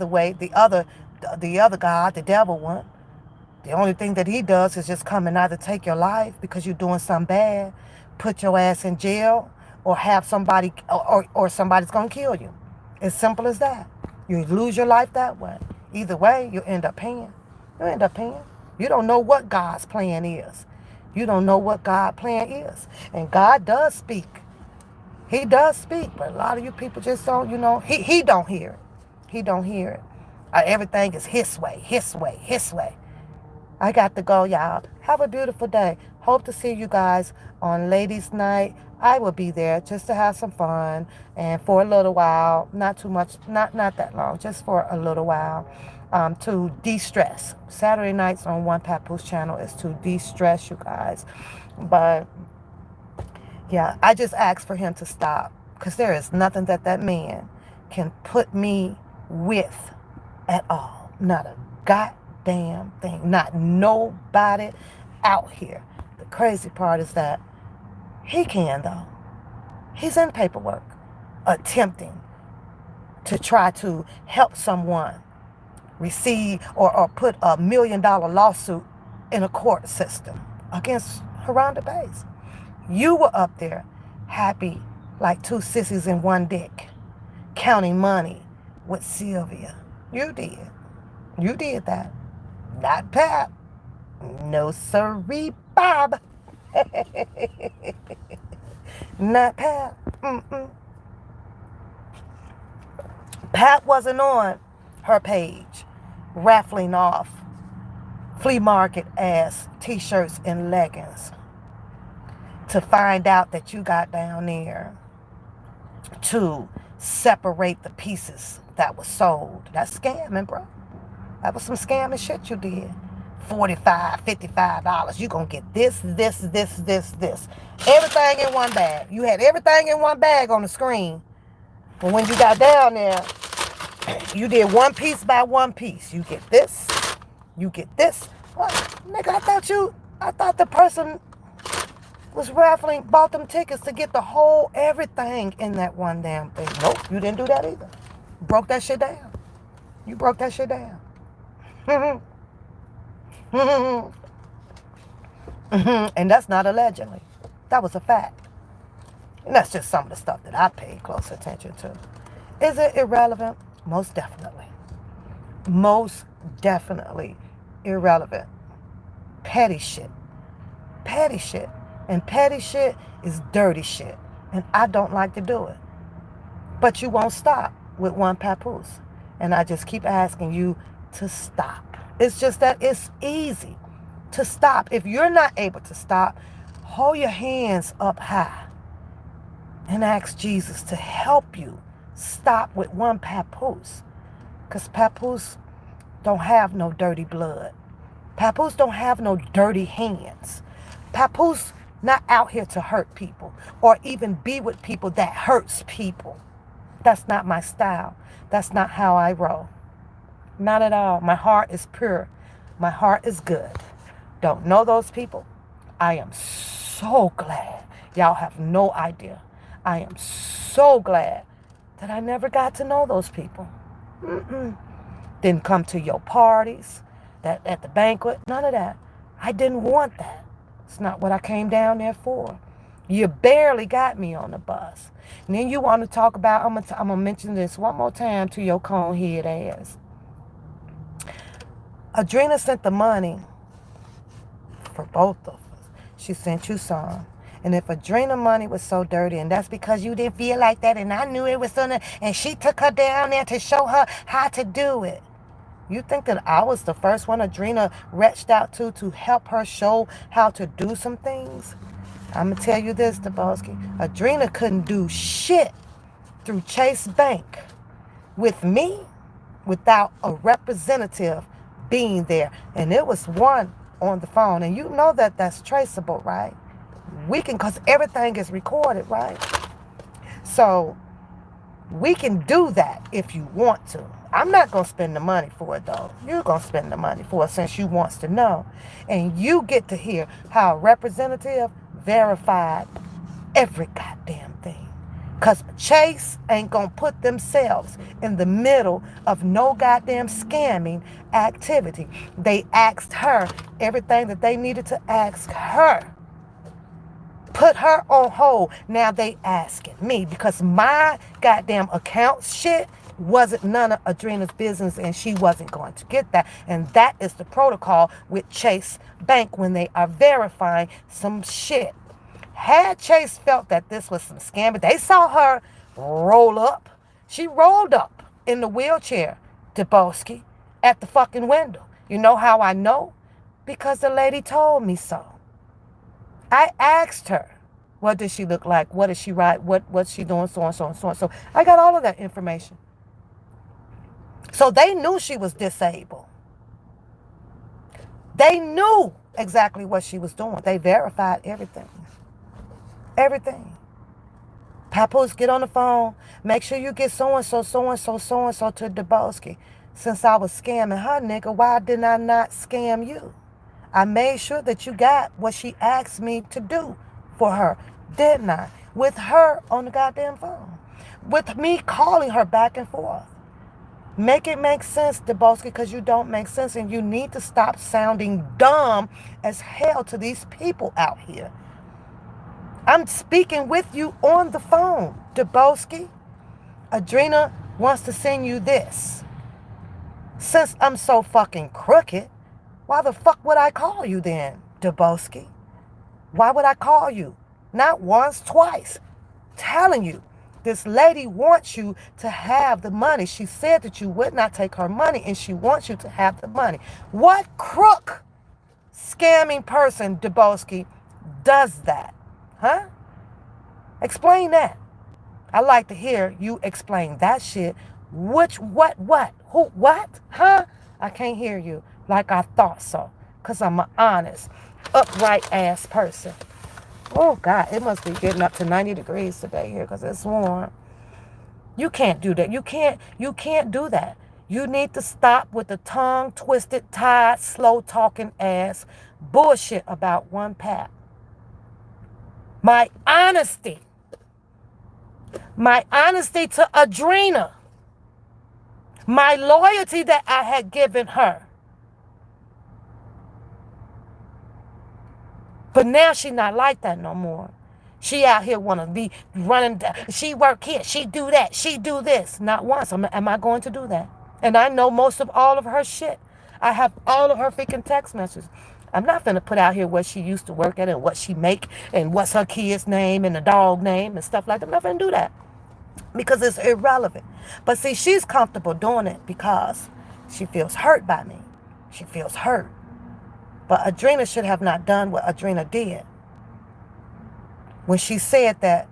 Speaker 2: way, the other God, the devil one, the only thing that he does is just come and either take your life because you're doing something bad, put your ass in jail, or have somebody or somebody's gonna kill you. As simple as that. You lose your life that way. Either way, you end up paying. You end up paying. You don't know what God's plan is. You don't know what God's plan is. And God does speak. He does speak, but a lot of you people just don't, he don't hear it. He don't hear it. Everything is his way, his way, his way. I got to go, y'all. Have a beautiful day. Hope to see you guys on Ladies' Night. I will be there just to have some fun and for a little while, not too much, not that long, just for a little while, to de-stress. Saturday nights on One Papoose channel is to de-stress, you guys. But yeah, I just asked for him to stop because there is nothing that man can put me with at all. Not a goddamn thing. Not nobody out here. The crazy part is that he can, though. He's in paperwork attempting to try to help someone receive or put $1 million lawsuit in a court system against Haronda Bays. You were up there happy like two sissies in one dick, counting money with Sylvia. You did. You did that. Not Pat. No sirree, Bob. Not Pat. Pat wasn't on her page raffling off flea market ass t-shirts and leggings to find out that you got down there to separate the pieces that were sold. That's scamming, bro. That was some scamming shit you did. $45, $55. You gonna get this. Everything in one bag. You had everything in one bag on the screen. But when you got down there, you did one piece by one piece. You get this. You get this. What? Nigga, I thought the person was bought them tickets to get the whole everything in that one damn thing. Nope, you didn't do that either. Broke that shit down. You broke that shit down. And that's not allegedly. That was a fact. And that's just some of the stuff that I paid close attention to. Is it irrelevant? Most definitely. Most definitely irrelevant. Petty shit. Petty shit. And petty shit is dirty shit. And I don't like to do it. But you won't stop with One Papoose. And I just keep asking you to stop. It's just that it's easy to stop. If you're not able to stop, hold your hands up high and ask Jesus to help you stop with One Papoose. Because Papoose don't have no dirty blood. Papoose don't have no dirty hands. Papoose not out here to hurt people or even be with people that hurts people. That's not my style. That's not how I roll. Not at all. My heart is pure. My heart is good. Don't know those people. I am so glad. Y'all have no idea. I am so glad that I never got to know those people. Didn't come to your parties, that at the banquet, none of that. I didn't want that. It's not what I came down there for. You barely got me on the bus. And then you want to talk about, I'm going to mention this one more time to your conehead ass. Adrena sent the money for both of us. She sent you some. And if Adrena money was so dirty, and that's because you didn't feel like that, and I knew it was something, and she took her down there to show her how to do it. You think that I was the first one Adrena reached out to help her show how to do some things? I'm going to tell you this, Deboski. Adrena couldn't do shit through Chase Bank with me without a representative being there. And it was one on the phone. And you know that that's traceable, right? We can, because everything is recorded, right? So we can do that if you want to. I'm not going to spend the money for it, though. You're going to spend the money for it since you wants to know. And you get to hear how a representative verified every goddamn thing. Because Chase ain't going to put themselves in the middle of no goddamn scamming activity. They asked her everything that they needed to ask her. Put her on hold. Now they asking me because my goddamn account shit wasn't none of Adrena's business and she wasn't going to get that. And that is the protocol with Chase Bank when they are verifying some shit. Had Chase felt that this was some scam, but they saw her roll up. She rolled up in the wheelchair, Deboski, at the fucking window. You know how I know? Because the lady told me so. I asked her, what does she look like? What does she write? What's she doing? So on, so on, so on. So I got all of that information. So they knew she was disabled. They knew exactly what she was doing. They verified everything. Everything. Papoose, get on the phone. Make sure you get so-and-so, so-and-so, so-and-so to Deboski. Since I was scamming her, nigga, why didn't I not scam you? I made sure that you got what she asked me to do for her, didn't I? With her on the goddamn phone. With me calling her back and forth. Make it make sense, Deboski, because you don't make sense and you need to stop sounding dumb as hell to these people out here. I'm speaking with you on the phone, Deboski. Adrena wants to send you this. Since I'm so fucking crooked, why the fuck would I call you then, Deboski? Why would I call you? Not once, twice. Telling you, this lady wants you to have the money. She said that you would not take her money and she wants you to have the money. What crook, scamming person, Deboski, does that? Huh? Explain that. I like to hear you explain that shit. Which, what, who, what? Huh? I can't hear you like I thought so. Because I'm an honest, upright ass person. Oh, God, it must be getting up to 90 degrees today here because it's warm. You can't do that. You can't do that. You need to stop with the tongue twisted, tired, slow talking ass bullshit about one pap. My honesty to Adrena, my loyalty that I had given her. But now she not like that no more. She out here want to be running. She work here. She do that. She do this. Not once. Am I going to do that? And I know most of all of her shit. I have all of her freaking text messages. I'm not going to put out here where she used to work at and what she make and what's her kid's name and the dog name and stuff like that. I'm not going to do that because it's irrelevant. But see, she's comfortable doing it because she feels hurt by me. She feels hurt. But Adrena should have not done what Adrena did. When she said that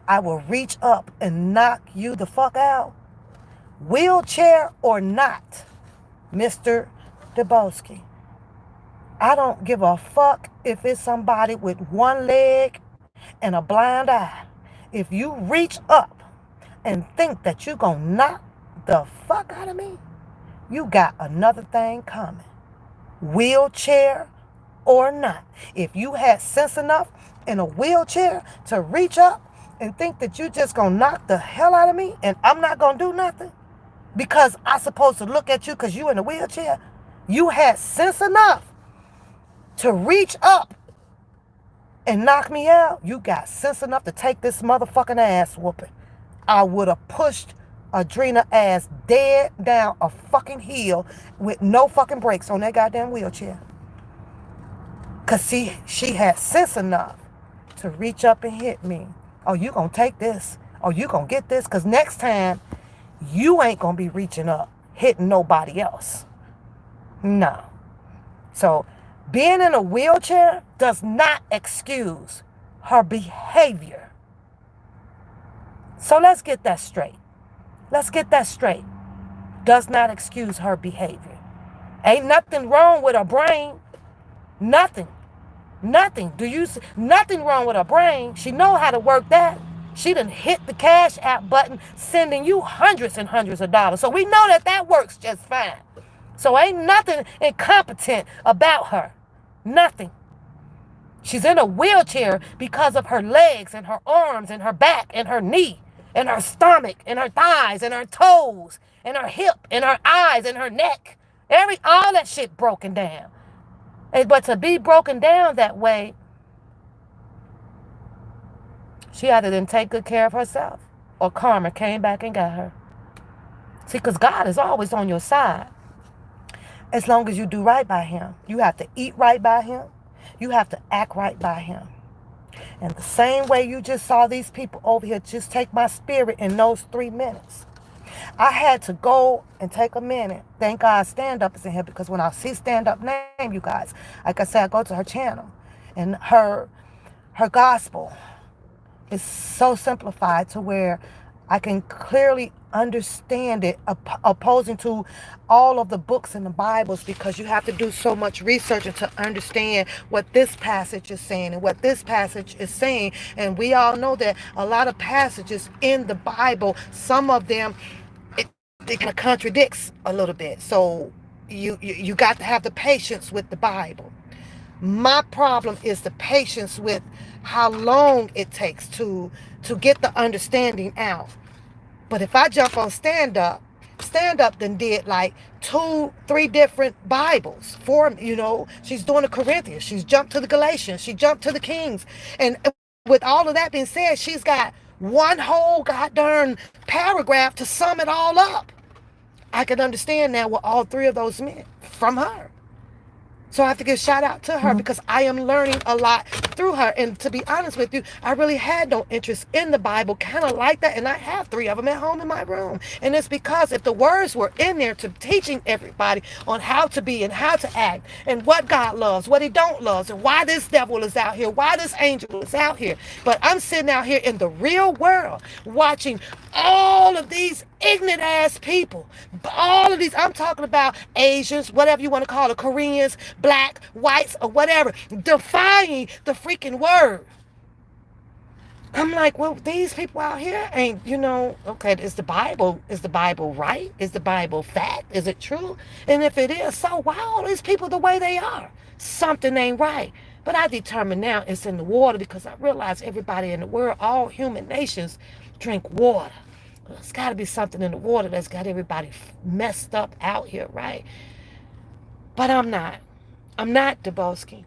Speaker 2: I will reach up and knock you the fuck out, wheelchair or not, Mr. Deboski, I don't give a fuck if it's somebody with one leg and a blind eye. If you reach up and think that you're going to knock the fuck out of me, you got another thing coming. Wheelchair or not. If you had sense enough in a wheelchair to reach up and think that you just going to knock the hell out of me and I'm not going to do nothing because I supposed to look at you because you in a wheelchair, you had sense enough to reach up and knock me out, you got sense enough to take this motherfucking ass whooping. I would have pushed Adrena ass dead down a fucking hill with no fucking brakes on that goddamn wheelchair. Cause she had sense enough to reach up and hit me. Oh, you gonna take this. Oh, you gonna get this. Cause next time, you ain't gonna be reaching up, hitting nobody else. No. So, being in a wheelchair does not excuse her behavior. So let's get that straight. Let's get that straight. Does not excuse her behavior. Ain't nothing wrong with her brain. Nothing. Nothing. Nothing wrong with her brain. She know how to work that. She done hit the Cash App button, sending you hundreds and hundreds of dollars. So we know that works just fine. So ain't nothing incompetent about her. Nothing. She's in a wheelchair because of her legs and her arms and her back and her knee and her stomach and her thighs and her toes and her hip and her eyes and her neck. All that shit broken down. But to be broken down that way, she either didn't take good care of herself or karma came back and got her. See, because God is always on your side. As long as you do right by him. You have to eat right by him. You have to act right by him. And the same way you just saw these people over here just take my spirit in those 3 minutes. I had to go and take a minute. Thank God Stand Up is in here because when I see Stand Up name, you guys, like I said, I go to her channel. And her gospel is so simplified to where I can clearly understand it, opposing to all of the books in the Bibles, because you have to do so much research to understand what this passage is saying and what this passage is saying. And we all know that a lot of passages in the Bible, some of them, it kind of contradicts a little bit. So you got to have the patience with the Bible. My problem is the patience with how long it takes to get the understanding out. But if I jump on Stand Up then did like 2-3 different Bibles. She's doing the Corinthians. She's jumped to the Galatians. She jumped to the Kings. And with all of that being said, she's got one whole goddamn paragraph to sum it all up. I can understand now what all 3 of those meant from her. So I have to give shout out to her because I am learning a lot through her. And to be honest with you, I really had no interest in the Bible, kind of like that. And I have 3 of them at home in my room. And it's because if the words were in there to teaching everybody on how to be and how to act and what God loves, what he don't love, and why this devil is out here, why this angel is out here. But I'm sitting out here in the real world watching all of these ignorant ass people, all of these, I'm talking about Asians, whatever you want to call it, Koreans, black, whites, or whatever, defying the freaking word. I'm like, well, these people out here ain't, okay, is the Bible right? Is the Bible fact? Is it true? And if it is, so why all these people the way they are? Something ain't right. But I determine now it's in the water because I realize everybody in the world, all human nations, drink water. There's got to be something in the water that's got everybody messed up out here, right? But I'm not. I'm not, Deboski.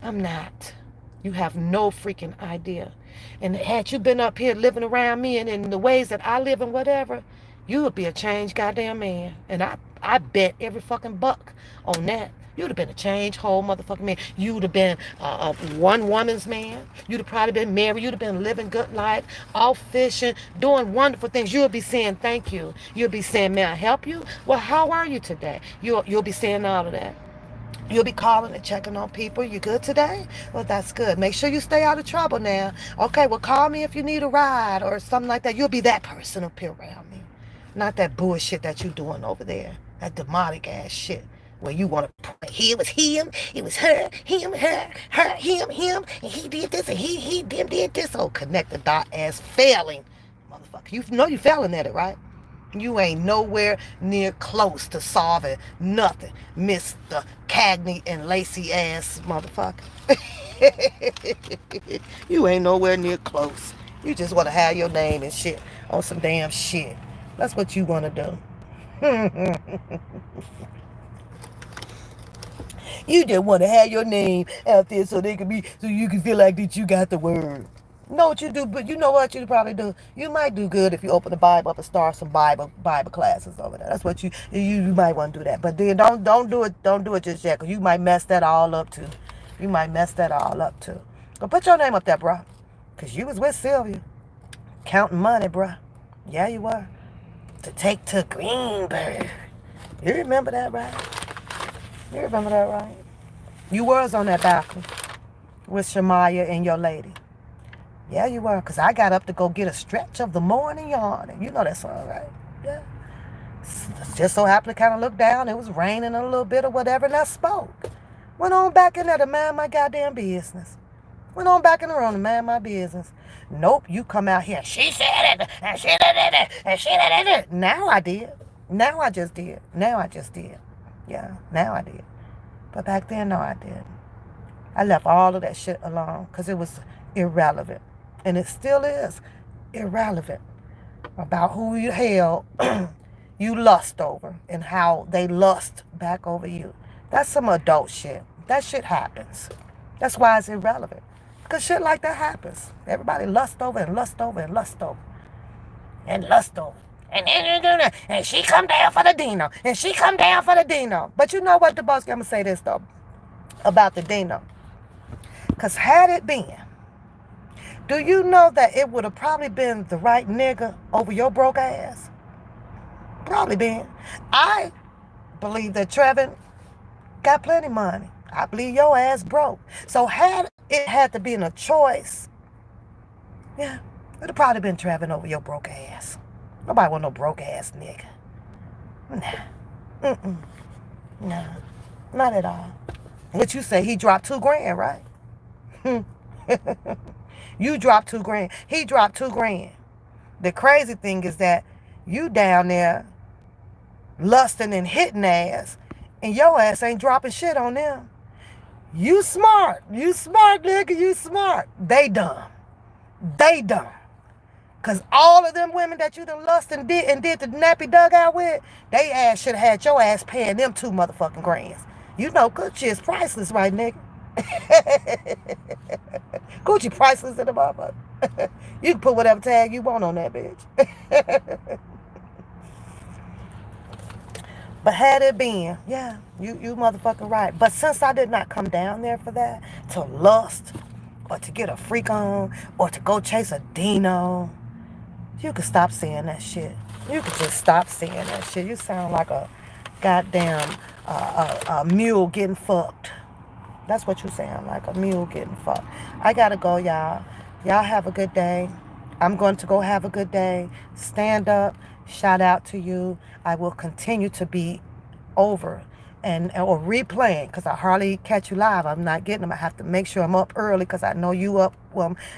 Speaker 2: I'm not. You have no freaking idea. And had you been up here living around me and in the ways that I live and whatever, you would be a changed goddamn man. And I bet every fucking buck on that. You'd have been a changed whole motherfucking man. You'd have been a one woman's man. You'd have probably been married. You'd have been living good life, off fishing, doing wonderful things. You'll be saying thank you. You'll be saying, may I help you? Well, how are you today? You'll be saying all of that. You'll be calling and checking on people. You good today? Well, that's good. Make sure you stay out of trouble now. Okay, well, call me if you need a ride or something like that. You'll be that person up here around me. Not that bullshit that you're doing over there. That demonic ass shit. Where you want to put, it was him, it was her, him, and he did this, and he did this. Oh, connect the dot as failing. Motherfucker, you know you failing at it, right? You ain't nowhere near close to solving nothing, Mr. Cagney and Lacey ass motherfucker. You ain't nowhere near close. You just want to have your name and shit on some damn shit. That's what you want to do. You just want to have your name out there so you can feel like that you got the word. Know what you do, but you know what you probably do. You might do good if you open the Bible up and start some Bible classes over there. That's what you might want to do that. But then don't do it just yet, because you might mess that all up too. You might mess that all up too. But put your name up there, bro, because you was with Sylvia, counting money, bro. Yeah, you were. To take to Greenberg. You remember that, right? You remember that, right? You was on that balcony with Shemaya and your lady. Yeah, you were, because I got up to go get a stretch of the morning yawn. And you know that song, right? Yeah. Just so happened to kind of look down. It was raining a little bit or whatever, and I spoke. Went on back in there to mind my goddamn business. Went on back in the room to mind my business. Nope, you come out here. She said it, and she did it, and she did it. Now I did. Now I just did. Now I just did. Yeah, now I did. But back then, no, I didn't. I left all of that shit alone because it was irrelevant. And it still is irrelevant about who you held you lust over and how they lust back over you. That's some adult shit. That shit happens. That's why it's irrelevant. Because shit like that happens. Everybody lust over and lust over and lust over. And lust over. And she come down for the Dino. And she come down for the Dino. But you know what, Deboski? I'm going to say this, though, about the Dino. Because had it been, do you know that it would have probably been the right nigga over your broke ass? Probably been. I believe that Trevin got plenty money. I believe your ass broke. So had it had to be in a choice, yeah, it would have probably been Trevin over your broke ass. Nobody want no broke ass nigga. Nah. Nah. Not at all. What you say, he dropped $2,000, right? You dropped $2,000. He dropped $2,000. The crazy thing is that you down there lusting and hitting ass, and your ass ain't dropping shit on them. You smart. You smart, nigga. You smart. They dumb. They dumb. Because all of them women that you done lust and did the nappy dugout with, they ass should have had your ass paying them $2 motherfucking grands. You know Gucci is priceless, right, nigga? Gucci priceless in the motherfucker. You can put whatever tag you want on that bitch. But had it been, yeah, you motherfucking right. But since I did not come down there for that, to lust, or to get a freak on, or to go chase a Dino, you could stop saying that shit. You could just stop saying that shit. You sound like a goddamn a mule getting fucked. That's what you sound like, a mule getting fucked. I gotta go, y'all. Y'all have a good day. I'm going to go have a good day. Stand up. Shout out to you. I will continue to be over or replaying, because I hardly catch you live. I'm not getting them. I have to make sure I'm up early, because I know you up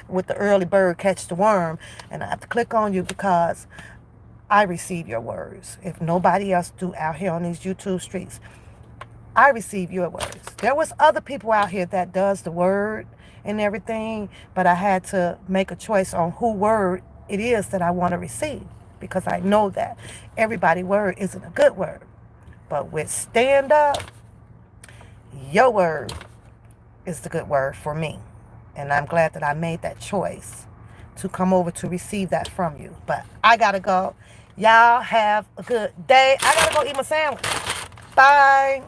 Speaker 2: with the early bird catch the worm, and I have to click on you because I receive your words. If nobody else do out here on these YouTube streets, I receive your words. There was other people out here that does the word and everything, but I had to make a choice on who word it is that I want to receive, because I know that everybody's word isn't a good word. But with stand up, your word is the good word for me. And I'm glad that I made that choice to come over to receive that from you. But I got to go. Y'all have a good day. I got to go eat my sandwich. Bye.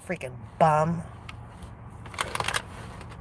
Speaker 2: Freaking bum.